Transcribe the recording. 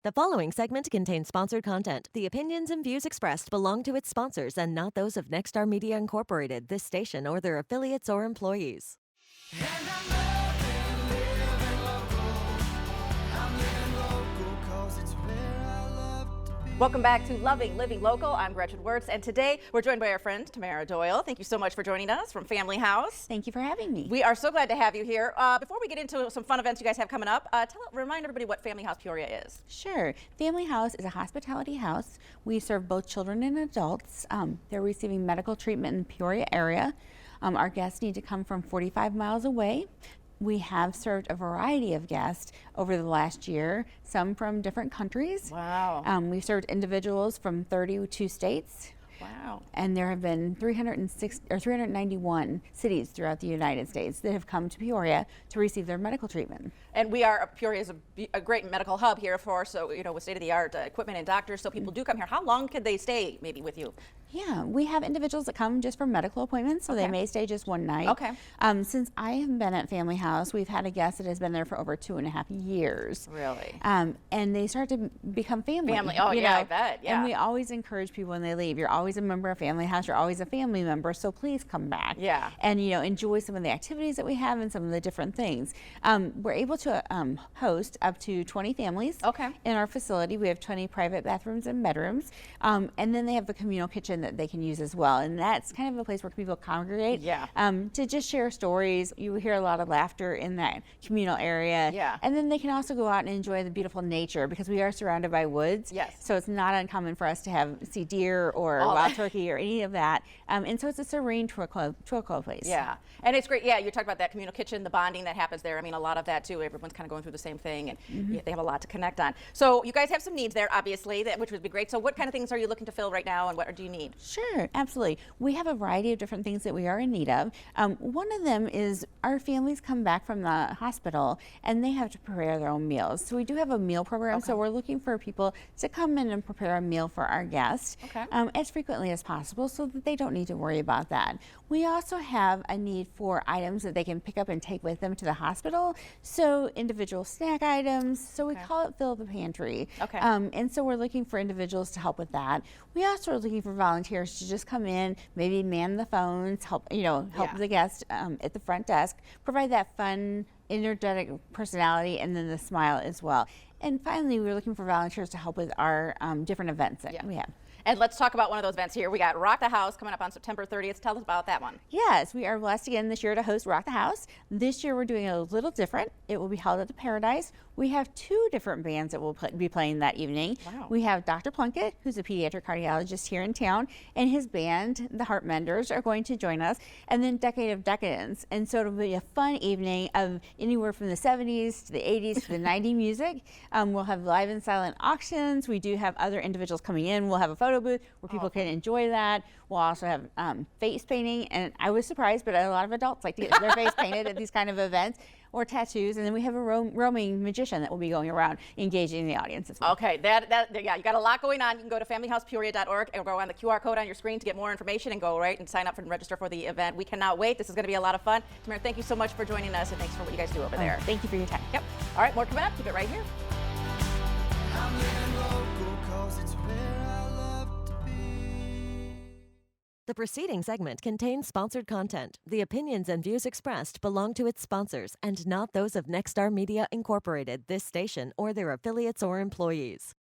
The following segment contains sponsored content. The opinions and views expressed belong to its sponsors and not those of Nexstar Media Incorporated, this station, or their affiliates or employees. Welcome back to Loving Living Local. I'm Gretchen Wirtz, and today we're joined by our friend Tamara Doyle. Thank you so much for joining us from Family House. Thank you for having me. We are so glad to have you here. Before we get into some fun events you guys have coming up, remind everybody what Family House Peoria is. Sure. Family House is a hospitality house. We serve both children and adults. They're receiving medical treatment in the Peoria area. Our guests need to come from 45 miles away. We have served a variety of guests over the last year, some from different countries. Wow. We've served individuals from 32 states. Wow. And there have been 391 cities throughout the United States that have come to Peoria to receive their medical treatment. And Peoria is a great medical hub here with state-of-the-art equipment and doctors, so people do come here. How long could they stay maybe with you? Yeah, we have individuals that come just for medical appointments, so they may stay just one night. Okay. Since I have been at Family House, we've had a guest that has been there for over 2.5 years. Really? And they start to become family. Oh, you yeah, know? I bet. Yeah. And we always encourage people when they leave. You're always a member of Family House. You're always a family member, so please come back. Yeah. And enjoy some of the activities that we have and some of the different things. We're able to host up to 20 families. Okay. In our facility. We have 20 private bathrooms and bedrooms, and then they have a communal kitchen that they can use as well. And that's kind of a place where people congregate. Yeah. To just share stories. You hear a lot of laughter in that communal area. Yeah. And then they can also go out and enjoy the beautiful nature because we are surrounded by woods. Yes. So it's not uncommon for us to see deer or wild turkey or any of that. And so it's a serene tranquil place. Yeah, and it's great. Yeah, you talked about that communal kitchen, the bonding that happens there. I mean, a lot of that too. Everyone's kind of going through the same thing, and they have a lot to connect on. So you guys have some needs there, obviously, which would be great. So what kind of things are you looking to fill right now, and what do you need? Sure, absolutely. We have a variety of different things that we are in need of. One of them is our families come back from the hospital and they have to prepare their own meals. So we do have a meal program. So we're looking for people to come in and prepare a meal for our guests as frequently as possible so that they don't need to worry about that. We also have a need for items that they can pick up and take with them to the hospital. So individual snack items. So we call it Fill the Pantry. Okay. And so we're looking for individuals to help with that. We also are looking for volunteers to just come in, maybe man the phones, help the guest at the front desk, provide that fun, energetic personality, and then the smile as well. And finally, we're looking for volunteers to help with our different events that we have. And let's talk about one of those events here. We got Rock the House coming up on September 30th. Tell us about that one. Yes, we are blessed again this year to host Rock the House. This year we're doing it a little different. It will be held at the Paradise. We have two different bands that will be playing that evening. Wow. We have Dr. Plunkett, who's a pediatric cardiologist here in town, and his band, the Heart Menders, are going to join us. And then Decade of Decadence. And so it'll be a fun evening of anywhere from the 70s to the 80s to the 90s music. We'll have live and silent auctions. We do have other individuals coming in. We'll have a photo booth where people can enjoy that. We'll also have face painting, and I was surprised, but a lot of adults like to get their face painted at these kind of events, or tattoos. And then we have a roaming magician that will be going around engaging the audience as well. Okay, yeah, you got a lot going on. You can go to familyhousepeoria.org and go on the QR code on your screen to get more information and go right and sign up and register for the event. We cannot wait. This is going to be a lot of fun. Tamara, thank you so much for joining us, and thanks for what you guys do over there. Thank you for your time. Yep. All right, more coming up. Keep it right here. The preceding segment contains sponsored content. The opinions and views expressed belong to its sponsors and not those of Nexstar Media Incorporated, this station, or their affiliates or employees.